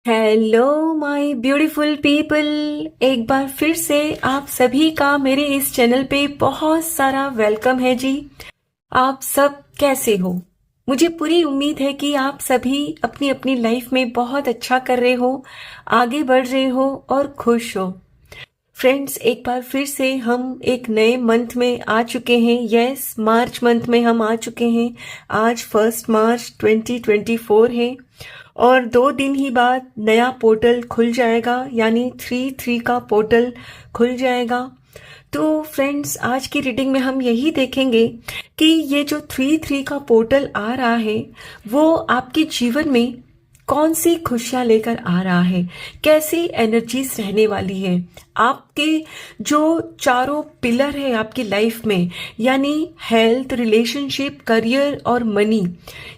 Hello my beautiful people. एक बार फिर से आप सभी का मेरे इस चैनल पे बहुत सारा वेलकम है जी। आप सब कैसे हो? मुझे पूरी उम्मीद है कि आप सभी अपनी अपनी लाइफ में बहुत अच्छा कर रहे हो, आगे बढ़ रहे हो और खुश हो। फ्रेंड्स, एक बार फिर से हम एक नए मंथ में आ चुके हैं। यस, मार्च मंथ में हम आ चुके हैं। आज 1 मार्च 2024 है और 2 दिन ही बाद नया पोर्टल खुल जाएगा, यानी 3-3 का पोर्टल खुल जाएगा। तो फ्रेंड्स, आज की रीडिंग में हम यही देखेंगे कि ये जो 3-3 का पोर्टल आ रहा है वो आपके जीवन में कौन सी खुशियां लेकर आ रहा है, कैसी एनर्जीज रहने वाली है। आपके जो चारों पिलर है आपकी लाइफ में, यानी हेल्थ, रिलेशनशिप, करियर और मनी,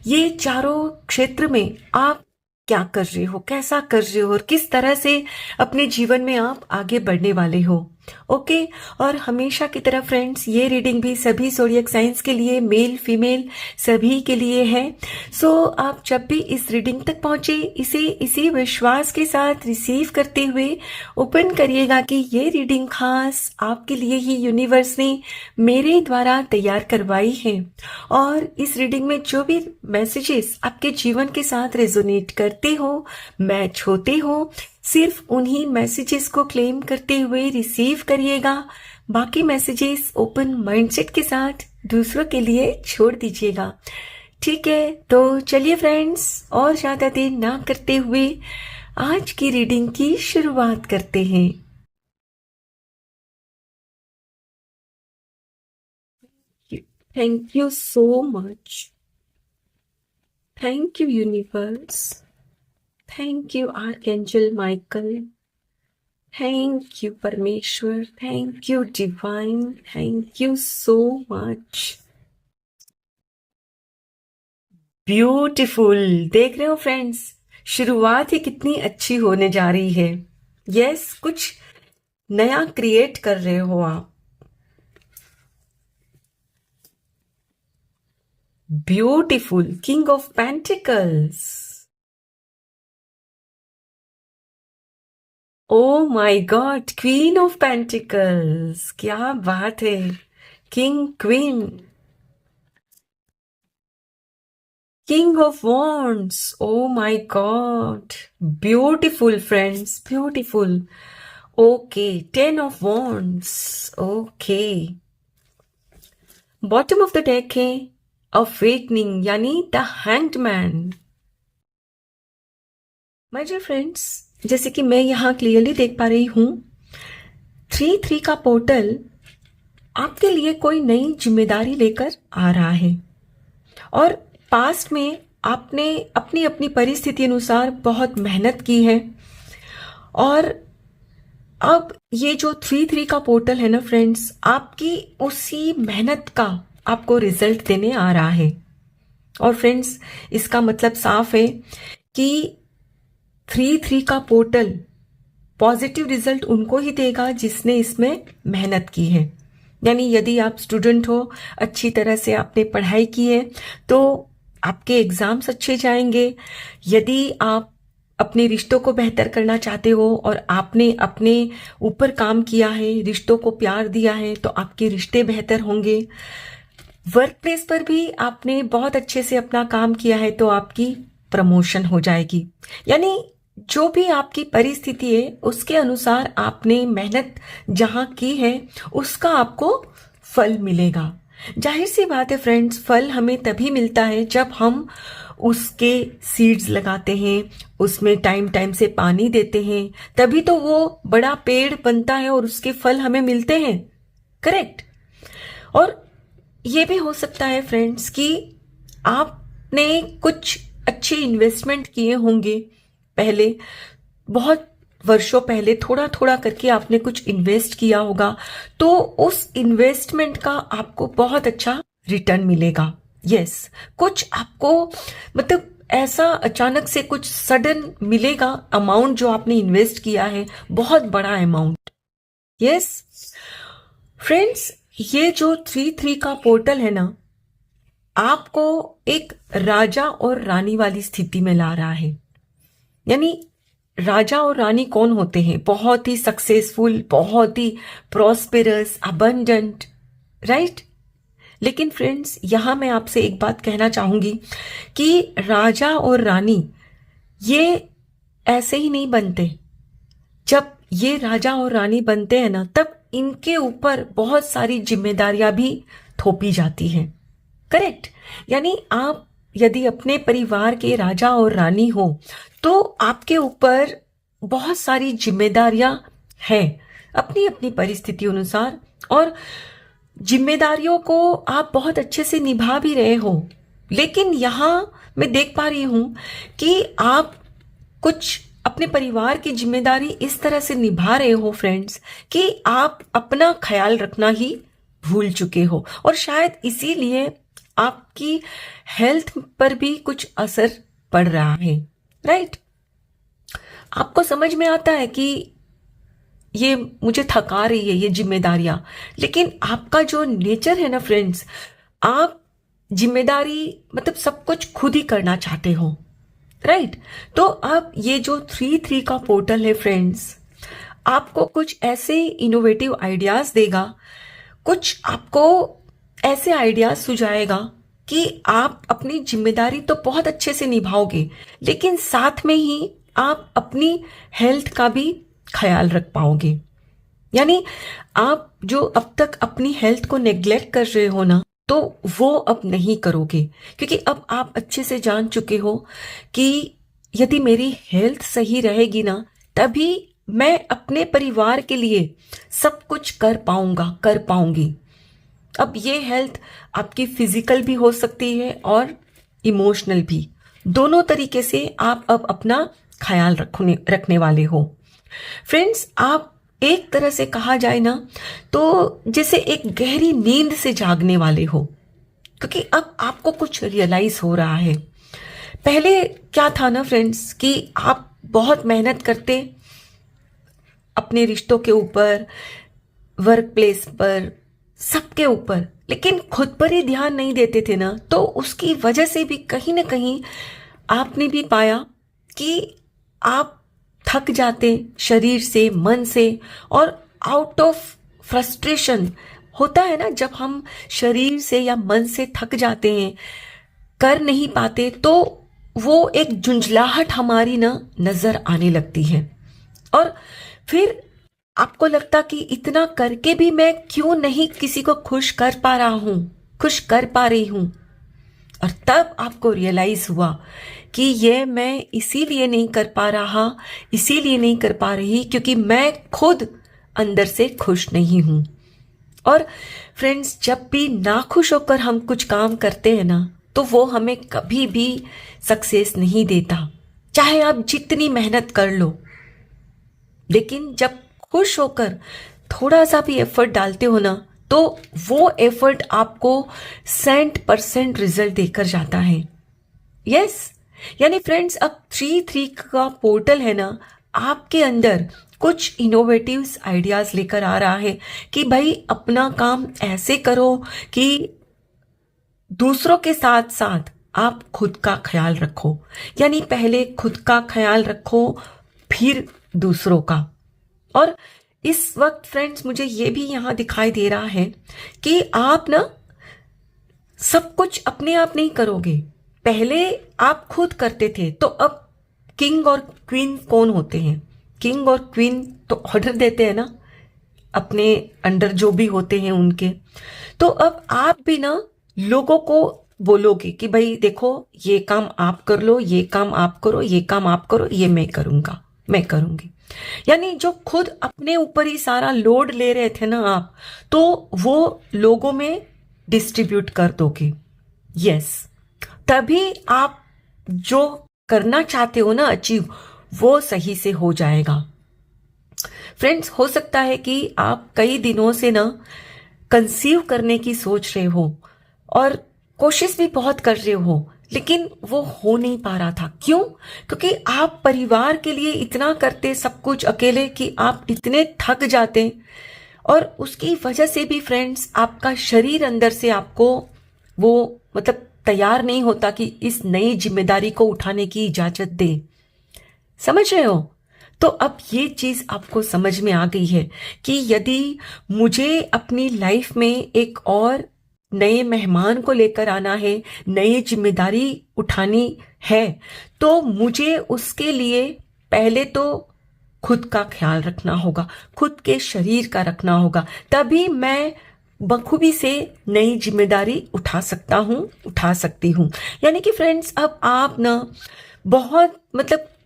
ये चारों क्षेत्र में आप क्या कर रहे हो, कैसा कर रहे हो और किस तरह से अपने जीवन में आप आगे बढ़ने वाले हो। ओके। और हमेशा की तरह फ्रेंड्स, ये रीडिंग भी सभी ज़ोडिएक साइंस के लिए, मेल फीमेल सभी के लिए है। सो आप जब भी इस रीडिंग तक पहुंचे, इसे इसी विश्वास के साथ रिसीव करते हुए ओपन करिएगा कि ये रीडिंग खास आपके लिए ही यूनिवर्स ने मेरे द्वारा तैयार करवाई है। और इस रीडिंग में जो भी मैसेजेस आपके जीवन के साथ रेजोनेट करते हो, मैच होते हो, सिर्फ उन्हीं मैसेजेस को क्लेम करते हुए रिसीव करिएगा। बाकी मैसेजेस ओपन माइंडसेट के साथ दूसरों के लिए छोड़ दीजिएगा। ठीक है, तो चलिए फ्रेंड्स, और ज्यादा देर ना करते हुए आज की रीडिंग की शुरुआत करते हैं। Thank you so much. Thank you universe. Thank you archangel Michael. Thank you परमेश्वर। Thank you divine. Thank you so much. Beautiful. देख रहे हो फ्रेंड्स, शुरुआत ही कितनी अच्छी होने जा रही है। यस, कुछ नया क्रिएट कर रहे हो आप। Beautiful. King of pentacles. Oh my god, queen of pentacles. क्या बात है। King, queen, king of wands. Oh my god, beautiful friends, beautiful. Okay, 10 of wands. Okay, bottom of the deck है अवेकनिंग, यानी the hanged man. My dear friends, जैसे कि मैं यहाँ clearly देख पा रही हूँ, 3-3 का पोर्टल आपके लिए कोई नई जिम्मेदारी लेकर आ रहा है। और पास्ट में आपने अपनी अपनी परिस्थिति अनुसार बहुत मेहनत की है, और अब ये जो 3-3 का पोर्टल है ना फ्रेंड्स, आपकी उसी मेहनत का आपको रिजल्ट देने आ रहा है। और फ्रेंड्स, इसका मतलब साफ है कि 3-3 का पोर्टल पॉजिटिव रिजल्ट उनको ही देगा जिसने इसमें मेहनत की है। यानी यदि आप स्टूडेंट हो, अच्छी तरह से आपने पढ़ाई की है, तो आपके एग्जाम्स अच्छे जाएंगे। यदि आप अपने रिश्तों को बेहतर करना चाहते हो और आपने अपने ऊपर काम किया है, रिश्तों को प्यार दिया है, तो आपके रिश्ते बेहतर होंगे। वर्क प्लेस पर भी आपने बहुत अच्छे से अपना काम किया है, तो आपकी प्रमोशन हो जाएगी। यानी जो भी आपकी परिस्थिति है, उसके अनुसार आपने मेहनत जहां की है, उसका आपको फल मिलेगा। जाहिर सी बात है फ्रेंड्स, फल हमें तभी मिलता है जब हम उसके सीड्स लगाते हैं, उसमें टाइम टाइम से पानी देते हैं, तभी तो वो बड़ा पेड़ बनता है और उसके फल हमें मिलते हैं। करेक्ट। और ये भी हो सकता है फ्रेंड्स कि आपने कुछ अच्छे इन्वेस्टमेंट किए होंगे पहले, बहुत वर्षों पहले थोड़ा थोड़ा करके आपने कुछ इन्वेस्ट किया होगा, तो उस इन्वेस्टमेंट का आपको बहुत अच्छा रिटर्न मिलेगा। यस, कुछ आपको मतलब ऐसा अचानक से कुछ सडन मिलेगा, अमाउंट जो आपने इन्वेस्ट किया है, बहुत बड़ा अमाउंट। यस फ्रेंड्स, ये जो 3-3 का पोर्टल है ना, आपको एक राजा और रानी वाली स्थिति में ला रहा है। यानी राजा और रानी कौन होते हैं? बहुत ही सक्सेसफुल, बहुत ही प्रॉस्पेरस, अबंडेंट, राइट? लेकिन फ्रेंड्स, यहां मैं आपसे एक बात कहना चाहूंगी कि राजा और रानी ये ऐसे ही नहीं बनते। जब ये राजा और रानी बनते हैं ना, तब इनके ऊपर बहुत सारी जिम्मेदारियां भी थोपी जाती हैं। करेक्ट? यानी आप यदि अपने परिवार के राजा और रानी हो तो आपके ऊपर बहुत सारी जिम्मेदारियां हैं अपनी अपनी परिस्थिति अनुसार, और जिम्मेदारियों को आप बहुत अच्छे से निभा भी रहे हो। लेकिन यहां मैं देख पा रही हूं कि आप कुछ अपने परिवार की जिम्मेदारी इस तरह से निभा रहे हो फ्रेंड्स कि आप अपना ख्याल रखना ही भूल चुके हो, और शायद इसीलिए आपकी हेल्थ पर भी कुछ असर पड़ रहा है। राइट? आपको समझ में आता है कि ये मुझे थका रही है ये जिम्मेदारियां, लेकिन आपका जो नेचर है ना फ्रेंड्स, आप जिम्मेदारी मतलब सब कुछ खुद ही करना चाहते हो। राइट? तो अब ये जो 3-3 का पोर्टल है फ्रेंड्स, आपको कुछ ऐसे इनोवेटिव आइडियाज देगा, कुछ आपको ऐसे आइडियाज सुझाएगा कि आप अपनी जिम्मेदारी तो बहुत अच्छे से निभाओगे, लेकिन साथ में ही आप अपनी हेल्थ का भी ख्याल रख पाओगे। यानी आप जो अब तक अपनी हेल्थ को नेग्लेक्ट कर रहे हो ना, तो वो अब नहीं करोगे, क्योंकि अब आप अच्छे से जान चुके हो कि यदि मेरी हेल्थ सही रहेगी ना, तभी मैं अपने परिवार के लिए सब कुछ कर पाऊंगा, कर पाऊंगी। अब ये हेल्थ आपकी फिजिकल भी हो सकती है और इमोशनल भी, दोनों तरीके से आप अब अपना ख्याल रखने वाले हो। फ्रेंड्स, आप एक तरह से कहा जाए ना तो जैसे एक गहरी नींद से जागने वाले हो, क्योंकि अब आपको कुछ रियलाइज हो रहा है। पहले क्या था ना फ्रेंड्स कि आप बहुत मेहनत करते अपने रिश्तों के ऊपर, वर्क प्लेस पर, सबके ऊपर, लेकिन खुद पर ही ध्यान नहीं देते थे ना, तो उसकी वजह से भी कहीं ना कहीं आपने भी पाया कि आप थक जाते शरीर से, मन से, और आउट ऑफ फ्रस्ट्रेशन होता है ना, जब हम शरीर से या मन से थक जाते हैं, कर नहीं पाते, तो वो एक झुंझलाहट हमारी ना नजर आने लगती है, और फिर आपको लगता कि इतना करके भी मैं क्यों नहीं किसी को खुश कर पा रहा हूं, खुश कर पा रही हूं। और तब आपको रियलाइज हुआ कि ये मैं इसीलिए नहीं कर पा रहा, इसीलिए नहीं कर पा रही क्योंकि मैं खुद अंदर से खुश नहीं हूं। और फ्रेंड्स, जब भी नाखुश होकर हम कुछ काम करते हैं ना, तो वो हमें कभी भी सक्सेस नहीं देता, चाहे आप जितनी मेहनत कर लो। लेकिन जब खुश होकर थोड़ा सा भी एफर्ट डालते हो ना, तो वो एफर्ट आपको 100% रिजल्ट देकर जाता है। यस, यानी फ्रेंड्स, अब 3-3 का पोर्टल है ना, आपके अंदर कुछ इनोवेटिव आइडियाज लेकर आ रहा है कि भाई अपना काम ऐसे करो कि दूसरों के साथ साथ आप खुद का ख्याल रखो। यानी पहले खुद का ख्याल रखो, फिर दूसरों का। और इस वक्त फ्रेंड्स, मुझे ये भी यहां दिखाई दे रहा है कि आप ना सब कुछ अपने आप नहीं करोगे। पहले आप खुद करते थे, तो अब किंग और क्वीन कौन होते हैं? किंग और क्वीन तो ऑर्डर देते हैं ना अपने अंडर जो भी होते हैं उनके। तो अब आप भी ना लोगों को बोलोगे कि भाई देखो, ये काम आप कर लो, ये काम आप करो, ये काम आप करो, ये मैं करूंगा, मैं करूंगी। यानी जो खुद अपने ऊपर ही सारा लोड ले रहे थे ना आप, तो वो लोगों में डिस्ट्रीब्यूट कर दोगे। यस, तभी आप जो करना चाहते हो ना अचीव, वो सही से हो जाएगा। फ्रेंड्स, हो सकता है कि आप कई दिनों से ना कंसीव करने की सोच रहे हो और कोशिश भी बहुत कर रहे हो, लेकिन वो हो नहीं पा रहा था। क्यों? क्योंकि आप परिवार के लिए इतना करते सब कुछ अकेले कि आप इतने थक जाते, और उसकी वजह से भी फ्रेंड्स आपका शरीर अंदर से आपको वो मतलब तैयार नहीं होता कि इस नई जिम्मेदारी को उठाने की इजाजत दे। समझ रहे हो? तो अब ये चीज आपको समझ में आ गई है कि यदि मुझे अपनी लाइफ में एक और नए मेहमान को लेकर आना है, नई जिम्मेदारी उठानी है, तो मुझे उसके लिए पहले तो खुद का ख्याल रखना होगा, खुद के शरीर का रखना होगा, तभी मैं बखूबी से नई जिम्मेदारी उठा सकता हूँ, उठा सकती हूँ। यानी कि फ्रेंड्स, अब आप ना बहुत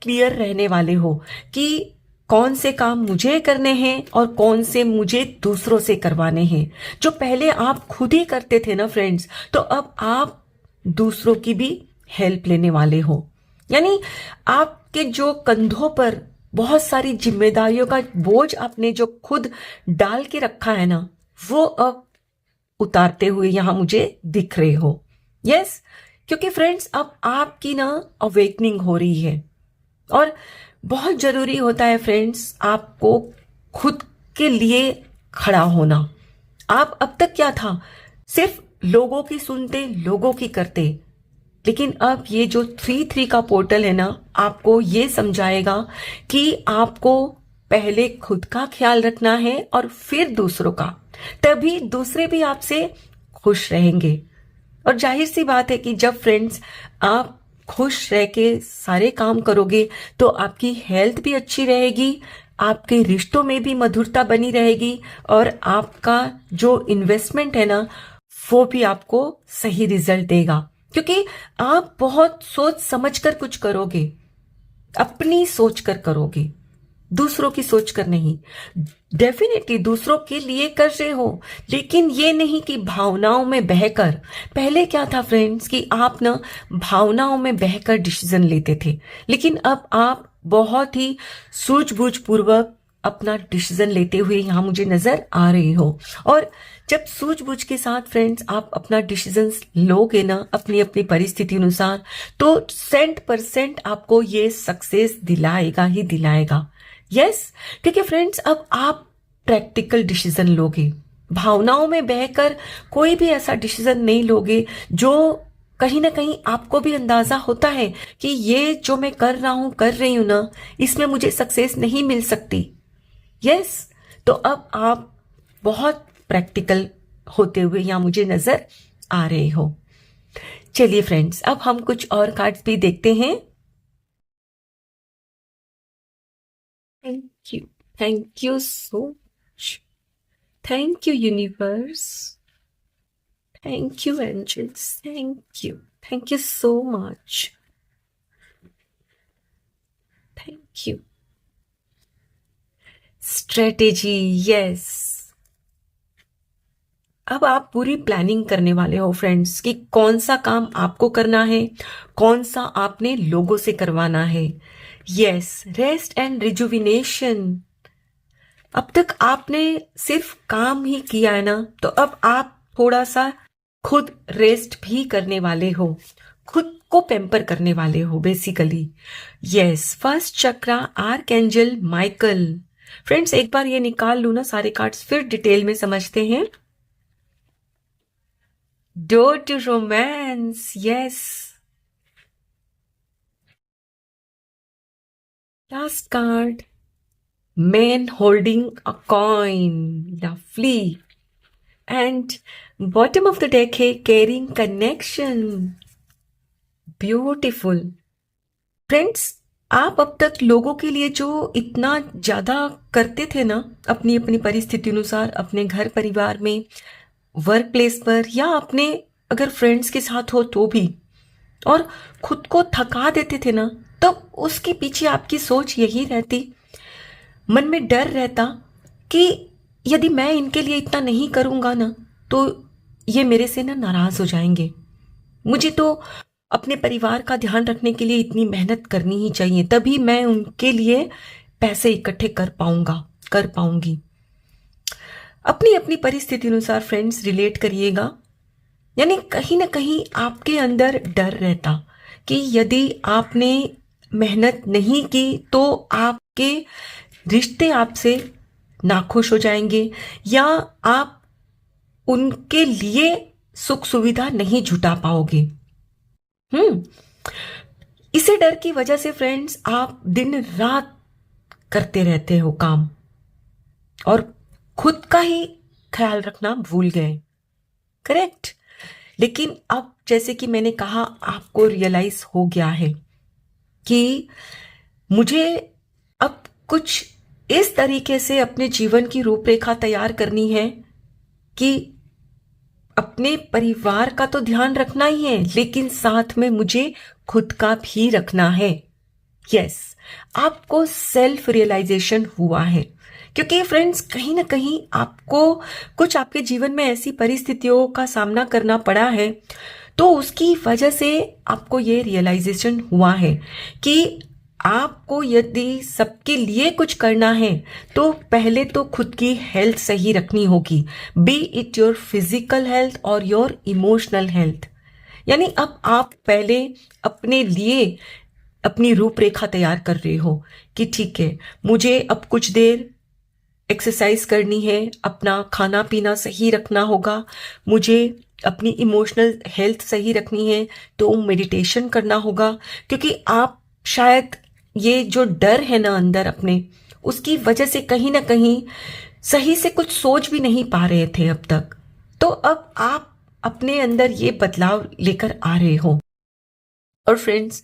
क्लियर रहने वाले हो कि कौन से काम मुझे करने हैं और कौन से मुझे दूसरों से करवाने हैं। जो पहले आप खुद ही करते थे ना फ्रेंड्स, तो अब आप दूसरों की भी हेल्प लेने वाले हो। यानी आपके जो कंधों पर बहुत सारी जिम्मेदारियों का बोझ आपने जो खुद डाल के रखा है ना, वो अब उतारते हुए यहां मुझे दिख रहे हो। यस, क्योंकि फ्रेंड्स, अब आपकी ना अवेकनिंग हो रही है और बहुत जरूरी होता है फ्रेंड्स आपको खुद के लिए खड़ा होना। आप अब तक क्या था, सिर्फ लोगों की सुनते, लोगों की करते, लेकिन अब ये जो 3-3 का पोर्टल है ना, आपको ये समझाएगा कि आपको पहले खुद का ख्याल रखना है और फिर दूसरों का, तभी दूसरे भी आपसे खुश रहेंगे। और जाहिर सी बात है कि जब फ्रेंड्स आप खुश रह के सारे काम करोगे तो आपकी हेल्थ भी अच्छी रहेगी, आपके रिश्तों में भी मधुरता बनी रहेगी और आपका जो इन्वेस्टमेंट है ना, वो भी आपको सही रिजल्ट देगा, क्योंकि आप बहुत सोच समझ कर कुछ करोगे, अपनी सोच कर करोगे, दूसरों की सोच कर नहीं। डेफिनेटली दूसरों के लिए कर रहे हो, लेकिन ये नहीं कि भावनाओं में बहकर। पहले क्या था फ्रेंड्स कि आप ना भावनाओं में बहकर डिसीजन लेते थे, लेकिन अब आप बहुत ही सूझबूझ पूर्वक अपना डिसीजन लेते हुए यहां मुझे नजर आ रही हो। और जब सूझबूझ के साथ फ्रेंड्स आप अपना डिसीजन लोगे ना अपनी अपनी परिस्थिति अनुसार, तो 100% आपको ये सक्सेस दिलाएगा ही दिलाएगा। यस, क्योंकि फ्रेंड्स अब आप प्रैक्टिकल डिसीजन लोगे, भावनाओं में बहकर कोई भी ऐसा डिसीजन नहीं लोगे जो कहीं ना कहीं आपको भी अंदाजा होता है कि ये जो मैं कर रहा हूं, कर रही हूं ना, इसमें मुझे सक्सेस नहीं मिल सकती। यस, तो अब आप बहुत प्रैक्टिकल होते हुए यहां मुझे नजर आ रहे हो। चलिए फ्रेंड्स, अब हम कुछ और कार्ड्स भी देखते हैं। Thank you so much, thank you universe, thank you angels, thank you so much, thank you. Strategy, yes, अब आप पूरी प्लानिंग करने वाले हो फ्रेंड्स कि कौन सा काम आपको करना है, कौन सा आपने लोगों से करवाना है। Yes, rest and rejuvenation. अब तक आपने सिर्फ काम ही किया है ना, तो अब आप थोड़ा सा खुद रेस्ट भी करने वाले हो, खुद को पेम्पर करने वाले हो बेसिकली। यस, फर्स्ट चक्रा आर्कएंजल माइकल। फ्रेंड्स, एक बार ये निकाल लू ना सारे कार्ड्स, फिर डिटेल में समझते हैं। Door to romance, yes. Last card, man holding a coin, lovely. And bottom of the deck है caring connection, beautiful. Friends, आप अब तक लोगों के लिए जो इतना ज्यादा करते थे ना, अपनी अपनी परिस्थिति अनुसार, अपने घर परिवार में, वर्क प्लेस पर, या अपने अगर फ्रेंड्स के साथ हो तो भी, और खुद को थका देते थे ना, तो उसके पीछे आपकी सोच यही रहती, मन में डर रहता कि यदि मैं इनके लिए इतना नहीं करूंगा ना, तो ये मेरे से ना नाराज हो जाएंगे, मुझे तो अपने परिवार का ध्यान रखने के लिए इतनी मेहनत करनी ही चाहिए, तभी मैं उनके लिए पैसे इकट्ठे कर पाऊंगा, कर पाऊंगी। अपनी अपनी परिस्थिति अनुसार फ्रेंड्स रिलेट करिएगा। यानी कहीं ना कहीं आपके अंदर डर रहता कि यदि आपने मेहनत नहीं की तो आपके रिश्ते आपसे नाखुश हो जाएंगे, या आप उनके लिए सुख सुविधा नहीं जुटा पाओगे। इसी डर की वजह से फ्रेंड्स आप दिन रात करते रहते हो काम और खुद का ही ख्याल रखना भूल गए। करेक्ट। लेकिन अब जैसे कि मैंने कहा, आपको रियलाइज हो गया है कि मुझे अब कुछ इस तरीके से अपने जीवन की रूपरेखा तैयार करनी है कि अपने परिवार का तो ध्यान रखना ही है, लेकिन साथ में मुझे खुद का भी रखना है। यस, आपको सेल्फ रियलाइजेशन हुआ है, क्योंकि फ्रेंड्स कहीं ना कहीं आपको कुछ आपके जीवन में ऐसी परिस्थितियों का सामना करना पड़ा है, तो उसकी वजह से आपको ये रियलाइजेशन हुआ है कि आपको यदि सबके लिए कुछ करना है तो पहले तो खुद की हेल्थ सही रखनी होगी, B it your physical health और योर इमोशनल हेल्थ। यानी अब आप पहले अपने लिए अपनी रूपरेखा तैयार कर रहे हो कि ठीक है, मुझे अब कुछ देर एक्सरसाइज करनी है, अपना खाना पीना सही रखना होगा, मुझे अपनी इमोशनल हेल्थ सही रखनी है तो मेडिटेशन करना होगा। क्योंकि आप शायद ये जो डर है ना अंदर अपने, उसकी वजह से कहीं ना कहीं सही से कुछ सोच भी नहीं पा रहे थे अब तक। तो अब आप अपने अंदर ये बदलाव लेकर आ रहे हो। और फ्रेंड्स,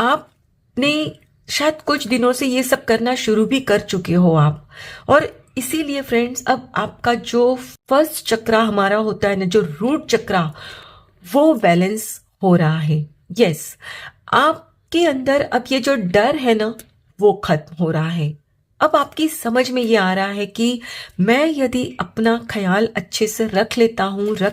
आपने शायद कुछ दिनों से ये सब करना शुरू भी कर चुके हो आप, और इसीलिए फ्रेंड्स अब आपका जो फर्स्ट चक्रा हमारा होता है ना, जो रूट चक्रा, वो बैलेंस हो रहा है। यस, आपके अंदर अब ये जो डर है ना, वो खत्म हो रहा है। अब आपकी समझ में ये आ रहा है कि मैं यदि अपना ख्याल अच्छे से रख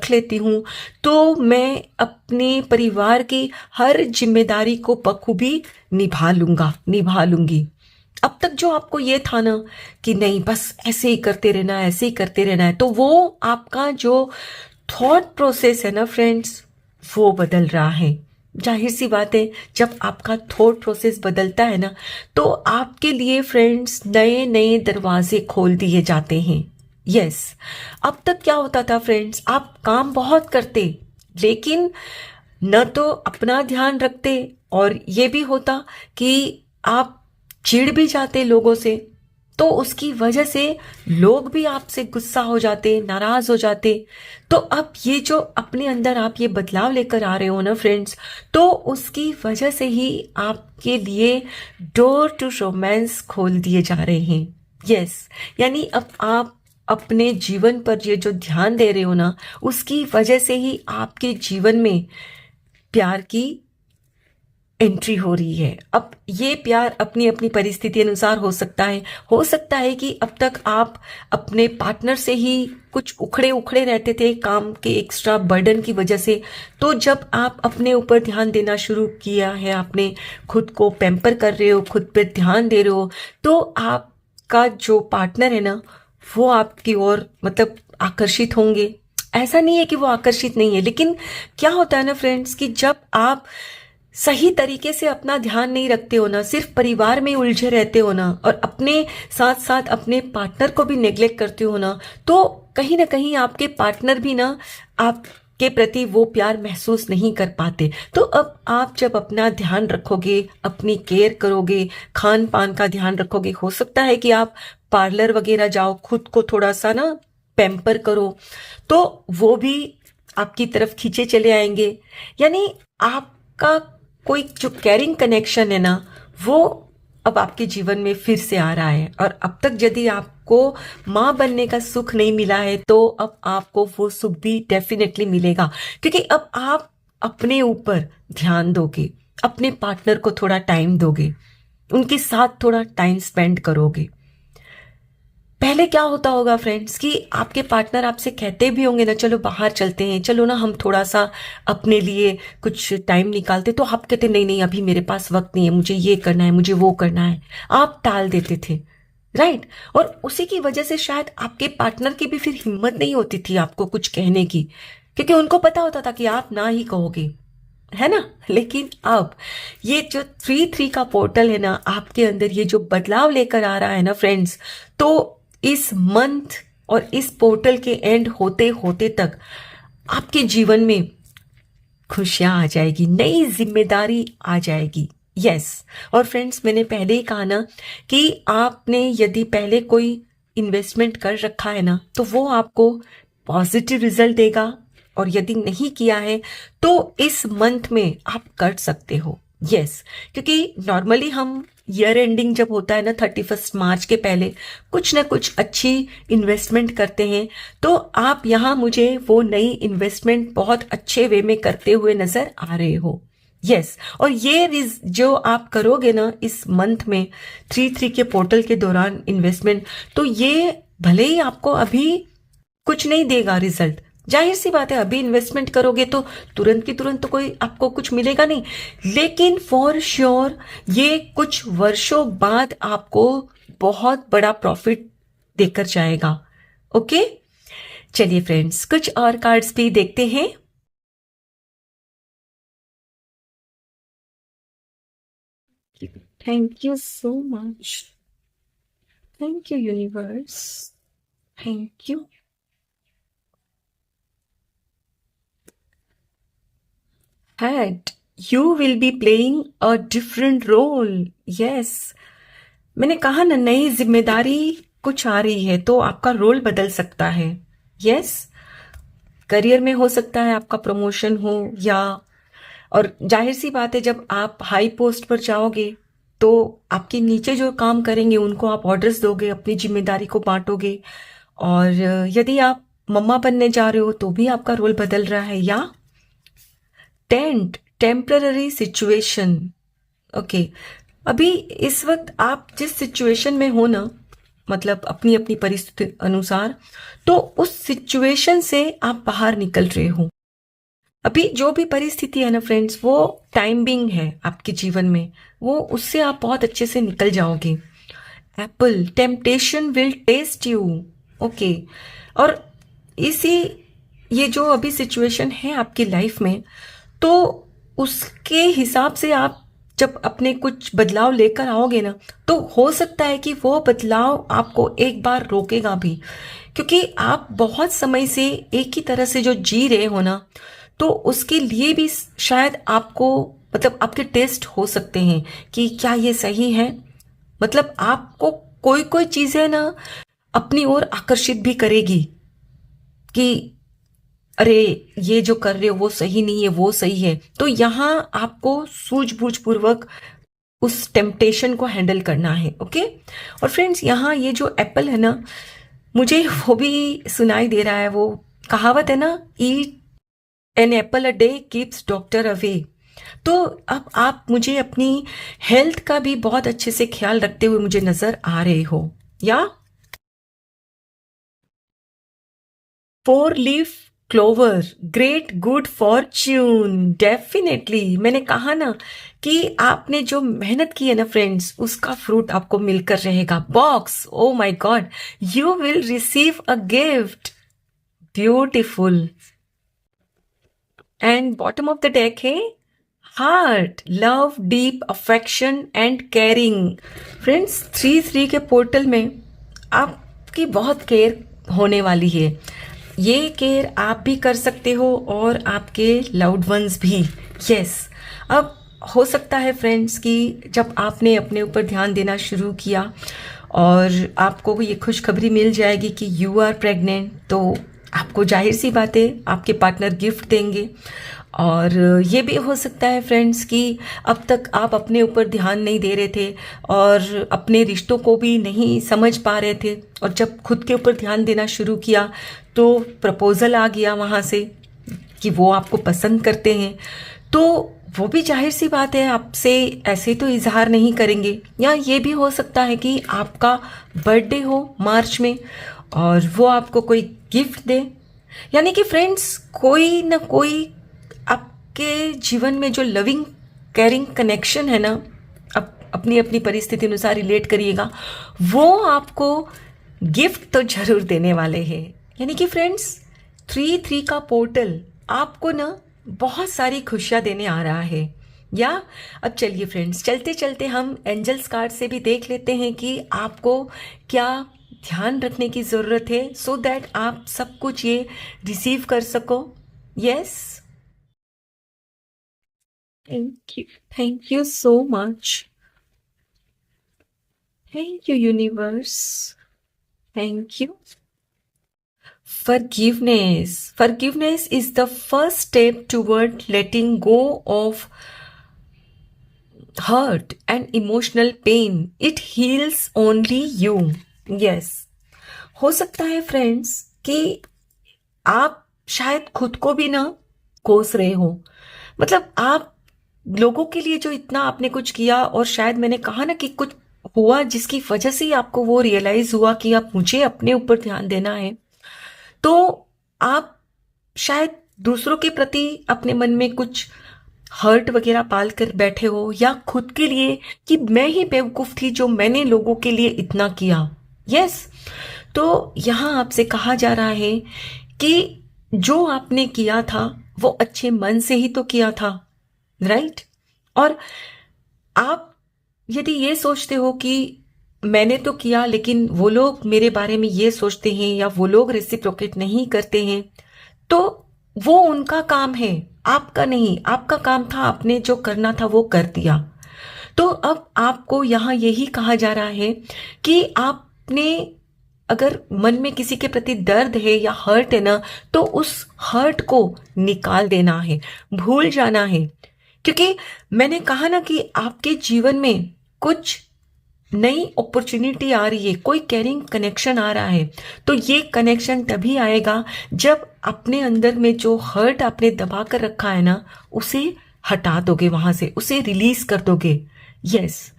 लेती हूँ तो मैं अपने परिवार की हर जिम्मेदारी को बखूबी निभा लूंगी। अब तक जो आपको ये था ना कि नहीं, बस ऐसे ही करते रहना है, तो वो आपका जो थॉट प्रोसेस है ना फ्रेंड्स, वो बदल रहा है। जाहिर सी बात है, जब आपका थॉट प्रोसेस बदलता है ना, तो आपके लिए फ्रेंड्स नए नए दरवाजे खोल दिए जाते हैं। यस, अब तक क्या होता था फ्रेंड्स, आप काम बहुत करते लेकिन न तो अपना ध्यान रखते, और ये भी होता कि आप चिढ़ भी जाते लोगों से, तो उसकी वजह से लोग भी आपसे गुस्सा हो जाते, नाराज हो जाते। तो अब ये जो अपने अंदर आप ये बदलाव लेकर आ रहे हो ना फ्रेंड्स, तो उसकी वजह से ही आपके लिए डोर टू रोमांस खोल दिए जा रहे हैं। यस, यानी अब आप अपने जीवन पर ये जो ध्यान दे रहे हो ना, उसकी वजह से ही आपके जीवन में प्यार की एंट्री हो रही है। अब ये प्यार अपनी अपनी परिस्थिति अनुसार हो सकता है कि अब तक आप अपने पार्टनर से ही कुछ उखड़े रहते थे काम के एक्स्ट्रा बर्डन की वजह से। तो जब आप अपने ऊपर ध्यान देना शुरू किया है, आपने खुद को पैम्पर कर रहे हो, खुद पर ध्यान दे रहे हो, तो आपका जो पार्टनर है ना, वो आपकी ओर मतलब आकर्षित होंगे। ऐसा नहीं है कि वो आकर्षित नहीं है, लेकिन क्या होता है ना फ्रेंड्स कि जब आप सही तरीके से अपना ध्यान नहीं रखते हो ना, सिर्फ परिवार में उलझे रहते हो ना, और अपने साथ साथ अपने पार्टनर को भी नेग्लेक्ट करते हो ना, तो कहीं ना कहीं आपके पार्टनर भी ना आपके प्रति वो प्यार महसूस नहीं कर पाते। तो अब आप जब अपना ध्यान रखोगे, अपनी केयर करोगे, खान पान का ध्यान रखोगे, हो सकता है कि आप पार्लर वगैरह जाओ, खुद को थोड़ा सा ना पैम्पर करो, तो वो भी आपकी तरफ खींचे चले आएंगे। यानी आपका कोई जो कैरिंग कनेक्शन है ना, वो अब आपके जीवन में फिर से आ रहा है। और अब तक यदि आपको माँ बनने का सुख नहीं मिला है, तो अब आपको वो सुख भी डेफिनेटली मिलेगा, क्योंकि अब आप अपने ऊपर ध्यान दोगे, अपने पार्टनर को थोड़ा टाइम दोगे, उनके साथ थोड़ा टाइम स्पेंड करोगे। पहले क्या होता होगा फ्रेंड्स कि आपके पार्टनर आपसे कहते भी होंगे ना, चलो बाहर चलते हैं, चलो ना हम थोड़ा सा अपने लिए कुछ टाइम निकालते, तो आप कहते नहीं नहीं अभी मेरे पास वक्त नहीं है, मुझे ये करना है, मुझे वो करना है, आप टाल देते थे, राइट। और उसी की वजह से शायद आपके पार्टनर की भी फिर हिम्मत नहीं होती थी आपको कुछ कहने की, क्योंकि उनको पता होता था कि आप ना ही कहोगे, है ना। लेकिन अब ये जो 3-3 का पोर्टल है ना, आपके अंदर ये जो बदलाव लेकर आ रहा है ना फ्रेंड्स, तो इस मंथ और इस पोर्टल के एंड होते होते तक आपके जीवन में खुशियां आ जाएगी, नई जिम्मेदारी आ जाएगी। यस। और फ्रेंड्स, मैंने पहले ही कहा ना कि आपने यदि पहले कोई इन्वेस्टमेंट कर रखा है ना, तो वो आपको पॉजिटिव रिजल्ट देगा, और यदि नहीं किया है तो इस मंथ में आप कर सकते हो। यस, क्योंकि नॉर्मली हम ईयर एंडिंग जब होता है ना 31 मार्च के पहले कुछ ना कुछ अच्छी इन्वेस्टमेंट करते हैं, तो आप यहाँ मुझे वो नई इन्वेस्टमेंट बहुत अच्छे वे में करते हुए नजर आ रहे हो। यस, और ये जो आप करोगे ना इस मंथ में 3 के पोर्टल के दौरान इन्वेस्टमेंट, तो ये भले ही आपको अभी कुछ नहीं देगा रिजल्ट, जाहिर सी बात है, अभी इन्वेस्टमेंट करोगे तो तुरंत की तुरंत तो कोई आपको कुछ मिलेगा नहीं, लेकिन फॉर श्योर ये कुछ वर्षों बाद आपको बहुत बड़ा प्रॉफिट देकर जाएगा। ओके, चलिए फ्रेंड्स, कुछ और कार्ड्स भी देखते हैं। Thank you so much, thank you universe, thank you. That you will be playing a different role. Yes, मैंने कहा ना, नई जिम्मेदारी कुछ आ रही है तो आपका रोल बदल सकता है। यस, करियर में हो सकता है आपका प्रमोशन हो, या और जाहिर सी बात है जब आप हाई पोस्ट पर जाओगे तो आपके नीचे जो काम करेंगे उनको आप ऑर्डर्स दोगे, अपनी जिम्मेदारी को बांटोगे, और यदि आप मम्मा बनने जा रहे हो तो भी आपका रोल बदल रहा है। या टेम्पररी सिचुएशन। ओके, अभी इस वक्त आप जिस सिचुएशन में हो ना, मतलब अपनी अपनी परिस्थिति अनुसार, तो उस सिचुएशन से आप बाहर निकल रहे हो। अभी जो भी परिस्थिति है ना फ्रेंड्स, वो टाइम बिंग है आपके जीवन में, वो उससे आप बहुत अच्छे से निकल जाओगे। Apple, temptation will test you. Okay, और इसी ये जो अभी सिचुएशन है आपकी लाइफ में, तो उसके हिसाब से आप जब अपने कुछ बदलाव लेकर आओगे ना, तो हो सकता है कि वो बदलाव आपको एक बार रोकेगा भी, क्योंकि आप बहुत समय से एक ही तरह से जो जी रहे हो ना, तो उसके लिए भी शायद आपको, मतलब आपके टेस्ट हो सकते हैं कि क्या ये सही है। मतलब आपको कोई कोई चीजें ना अपनी ओर आकर्षित भी करेगी कि अरे ये जो कर रहे हो वो सही नहीं है, वो सही है। तो यहाँ आपको सूझबूझ पूर्वक उस टेम्पटेशन को हैंडल करना है। ओके, और फ्रेंड्स, यहाँ ये जो एप्पल है ना, मुझे वो भी सुनाई दे रहा है, वो कहावत है ना, eat an apple a day keeps doctor away. तो अब आप मुझे अपनी हेल्थ का भी बहुत अच्छे से ख्याल रखते हुए मुझे नजर आ रहे हो। या 4 leaf clover, great good Fortune. Definitely, मैंने कहा ना कि आपने जो मेहनत की है ना फ्रेंड्स, उसका फ्रूट आपको मिलकर रहेगा। Box, O my God, you will receive a gift. Beautiful. And bottom of the deck है heart, love, deep affection and caring. Friends, 3 के पोर्टल में आपकी बहुत केयर होने वाली है। ये केयर आप भी कर सकते हो और आपके लव्ड वंस भी। यस, अब हो सकता है फ्रेंड्स कि जब आपने अपने ऊपर ध्यान देना शुरू किया और आपको ये खुशखबरी मिल जाएगी कि यू आर प्रेग्नेंट, तो आपको जाहिर सी बात है आपके पार्टनर गिफ्ट देंगे। और ये भी हो सकता है फ्रेंड्स कि अब तक आप अपने ऊपर ध्यान नहीं दे रहे थे और अपने रिश्तों को भी नहीं समझ पा रहे थे, और जब खुद के ऊपर ध्यान देना शुरू किया तो प्रपोजल आ गया वहाँ से कि वो आपको पसंद करते हैं। तो वो भी जाहिर सी बात है आपसे ऐसे तो इजहार नहीं करेंगे। या ये भी हो सकता है कि आपका बर्थडे हो मार्च में और वो आपको कोई गिफ्ट दे। यानी कि फ्रेंड्स, कोई ना कोई आपके जीवन में जो लविंग केयरिंग कनेक्शन है ना, आप अपनी अपनी परिस्थिति अनुसार रिलेट करिएगा, वो आपको गिफ्ट तो जरूर देने वाले हैं। यानी कि फ्रेंड्स, 3 का पोर्टल आपको ना बहुत सारी खुशियां देने आ रहा है। या अब चलिए फ्रेंड्स, चलते चलते हम एंजल्स कार्ड से भी देख लेते हैं कि आपको क्या ध्यान रखने की ज़रूरत है, सो दैट आप सब कुछ ये रिसीव कर सको। Yes. Thank you so much. Thank you, universe. Thank you. Forgiveness. Forgiveness is the first step toward letting go of hurt and emotional pain. It heals only you. Yes. हो सकता है friends कि आप शायद खुद को भी ना कोस रहे हो, मतलब आप लोगों के लिए जो इतना आपने कुछ किया, और शायद मैंने कहा ना कि कुछ हुआ जिसकी वजह से ही आपको वो रियलाइज हुआ कि अब मुझे अपने ऊपर ध्यान देना है, तो आप शायद दूसरों के प्रति अपने मन में कुछ हर्ट वगैरह पाल कर बैठे हो, या खुद के लिए कि मैं ही बेवकूफ थी जो मैंने लोगों के लिए इतना किया। यस, तो यहाँ आपसे कहा जा रहा है कि जो आपने किया था वो अच्छे मन से ही तो किया था, राइट? और आप यदि ये सोचते हो कि मैंने तो किया लेकिन वो लोग मेरे बारे में ये सोचते हैं या वो लोग रेसिप्रोकेट नहीं करते हैं, तो वो उनका काम है, आपका नहीं। आपका काम था, आपने जो करना था वो कर दिया। तो अब आपको यहाँ यही कहा जा रहा है कि आपने अगर मन में किसी के प्रति दर्द है या हर्ट है ना, तो उस हर्ट को निकाल देना है, भूल जाना है। क्योंकि मैंने कहा ना कि आपके जीवन में कुछ नई अपॉर्चुनिटी आ रही है, कोई कैरिंग कनेक्शन आ रहा है, तो ये कनेक्शन तभी आएगा जब अपने अंदर में जो हर्ट आपने दबा कर रखा है ना, उसे हटा दोगे, वहां से उसे रिलीज कर दोगे। यस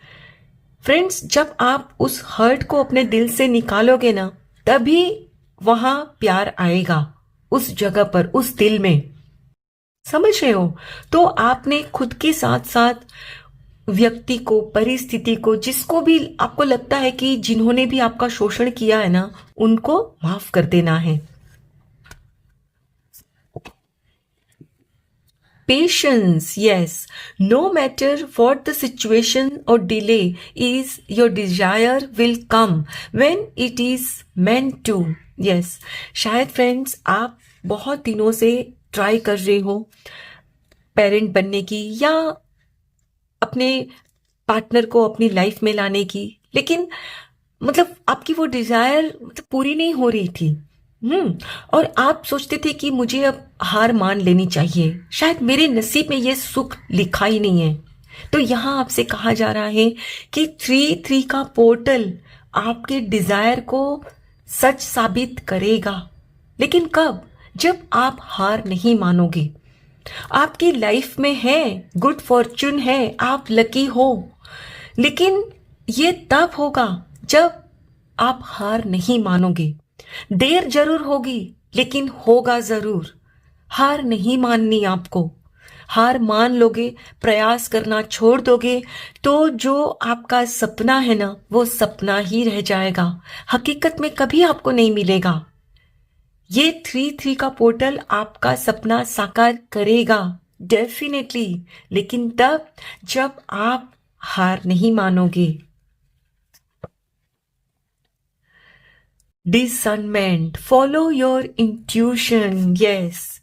फ्रेंड्स, जब आप उस हर्ट को अपने दिल से निकालोगे ना, तभी वहां प्यार आएगा, उस जगह पर, उस दिल में। समझ रहे हो? तो आपने खुद के साथ साथ व्यक्ति को, परिस्थिति को, जिसको भी आपको लगता है कि जिन्होंने भी आपका शोषण किया है ना, उनको माफ कर देना है। Patience, yes. No matter what the situation or delay is, your desire will come when it is meant to. Yes. शायद फ्रेंड्स आप बहुत दिनों से ट्राई कर रहे हो पेरेंट बनने की या अपने पार्टनर को अपनी लाइफ में लाने की, लेकिन मतलब आपकी वो डिजायर मतलब पूरी नहीं हो रही थी। और आप सोचते थे कि मुझे अब हार मान लेनी चाहिए, शायद मेरे नसीब में ये सुख लिखा ही नहीं है। तो यहां आपसे कहा जा रहा है कि 3-3 का पोर्टल आपके डिजायर को सच साबित करेगा। लेकिन कब? जब आप हार नहीं मानोगे। आपकी लाइफ में है, गुड फॉर्च्यून है, आप लकी हो, लेकिन ये तब होगा जब आप हार नहीं मानोगे। देर जरूर होगी लेकिन होगा जरूर। हार नहीं माननी आपको। हार मान लोगे, प्रयास करना छोड़ दोगे, तो जो आपका सपना है ना, वो सपना ही रह जाएगा, हकीकत में कभी आपको नहीं मिलेगा। ये 3-3 का पोर्टल आपका सपना साकार करेगा डेफिनेटली, लेकिन तब जब आप हार नहीं मानोगे। Discernment, follow your intuition. Yes,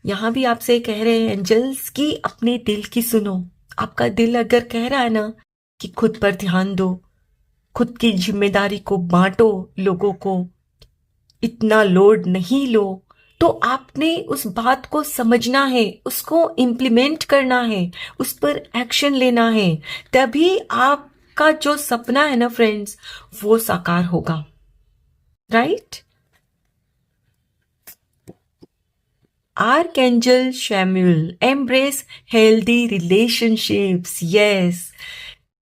यहां भी आपसे कह रहे हैं एंजल्स कि अपने दिल की सुनो। आपका दिल अगर कह रहा है ना कि खुद पर ध्यान दो, खुद की जिम्मेदारी को बांटो, लोगों को इतना लोड नहीं लो, तो आपने उस बात को समझना है, उसको इम्प्लीमेंट करना है, उस पर एक्शन लेना है, तभी आपका जो सपना है ना फ्रेंड्स, वो साकार होगा। Right? Archangel Chamuel, embrace healthy relationships. Yes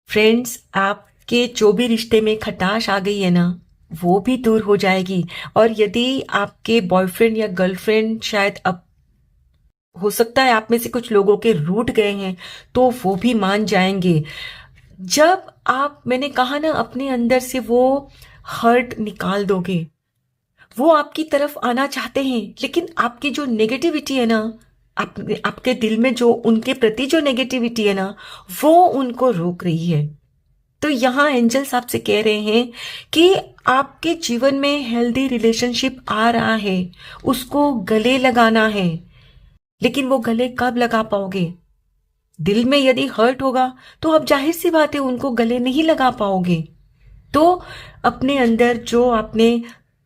friends, आपके जो भी रिश्ते में खटाश आ गई है ना, वो भी दूर हो जाएगी। और यदि आपके बॉयफ्रेंड या गर्लफ्रेंड शायद अब हो सकता है आप में से कुछ लोगों के रूठ गए हैं, तो वो भी मान जाएंगे। जब आप, मैंने कहा ना, अपने अंदर से वो हर्ट निकाल दोगे, वो आपकी तरफ आना चाहते हैं, लेकिन आपकी जो नेगेटिविटी है ना, आपके दिल में जो उनके प्रति जो नेगेटिविटी है ना, वो उनको रोक रही है। तो यहां एंजल्स आपसे कह रहे हैं कि आपके जीवन में हेल्दी रिलेशनशिप आ रहा है, उसको गले लगाना है। लेकिन वो गले कब लगा पाओगे? दिल में यदि हर्ट होगा तो आप जाहिर सी बात है उनको गले नहीं लगा पाओगे। तो अपने अंदर जो आपने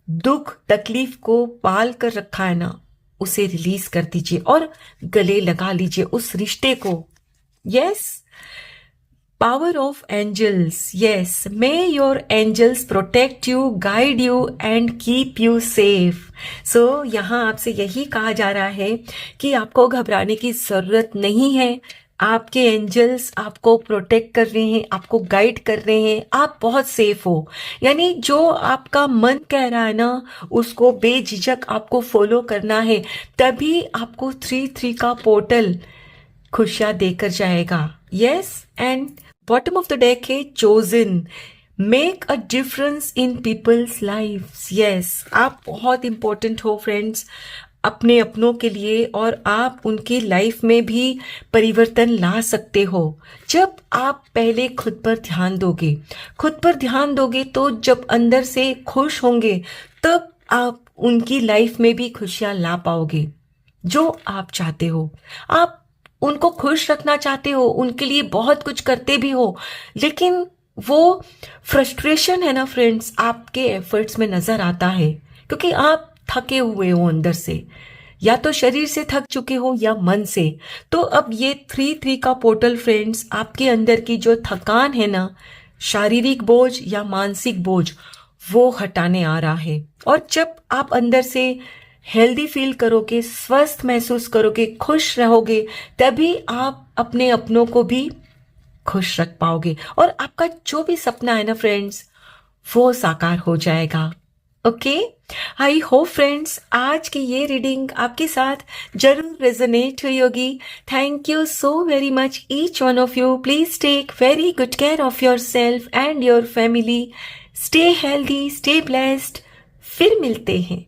दुख तकलीफ को पाल कर रखा है ना, उसे रिलीज कर दीजिए और गले लगा लीजिए उस रिश्ते को। Yes, power of angels. Yes, may your angels protect you, guide you and keep you safe. So यहाँ आपसे यही कहा जा रहा है कि आपको घबराने की जरूरत नहीं है। आपके एंजल्स आपको प्रोटेक्ट कर रहे हैं, आपको गाइड कर रहे हैं, आप बहुत सेफ हो। यानी जो आपका मन कह रहा है ना, उसको बेझिझक आपको फॉलो करना है, तभी आपको 3-3 का पोर्टल खुशियां देकर जाएगा। Yes, and bottom of the deck है chosen, make a difference in people's life. Yes, आप बहुत इंपॉर्टेंट हो फ्रेंड्स अपने अपनों के लिए, और आप उनकी लाइफ में भी परिवर्तन ला सकते हो जब आप पहले खुद पर ध्यान दोगे। खुद पर ध्यान दोगे तो जब अंदर से खुश होंगे तब आप उनकी लाइफ में भी खुशियां ला पाओगे जो आप चाहते हो। आप उनको खुश रखना चाहते हो, उनके लिए बहुत कुछ करते भी हो, लेकिन वो फ्रस्ट्रेशन है ना फ्रेंड्स, आपके एफर्ट्स में नजर आता है, क्योंकि आप थके हुए हो अंदर से, या तो शरीर से थक चुके हो या मन से। तो अब ये 3-3 का पोर्टल फ्रेंड्स आपके अंदर की जो थकान है ना, शारीरिक बोझ या मानसिक बोझ, वो हटाने आ रहा है। और जब आप अंदर से हेल्दी फील करोगे, स्वस्थ महसूस करोगे, खुश रहोगे, तभी आप अपने अपनों को भी खुश रख पाओगे और आपका जो भी सपना है ना फ्रेंड्स, वो साकार हो जाएगा। ओके, आई होप फ्रेंड्स आज की ये रीडिंग आपके साथ जरूर रेजोनेट हुई होगी। Thank you so very much each one of you. Please take very good care of yourself and your family. Stay healthy, stay blessed. फिर मिलते हैं।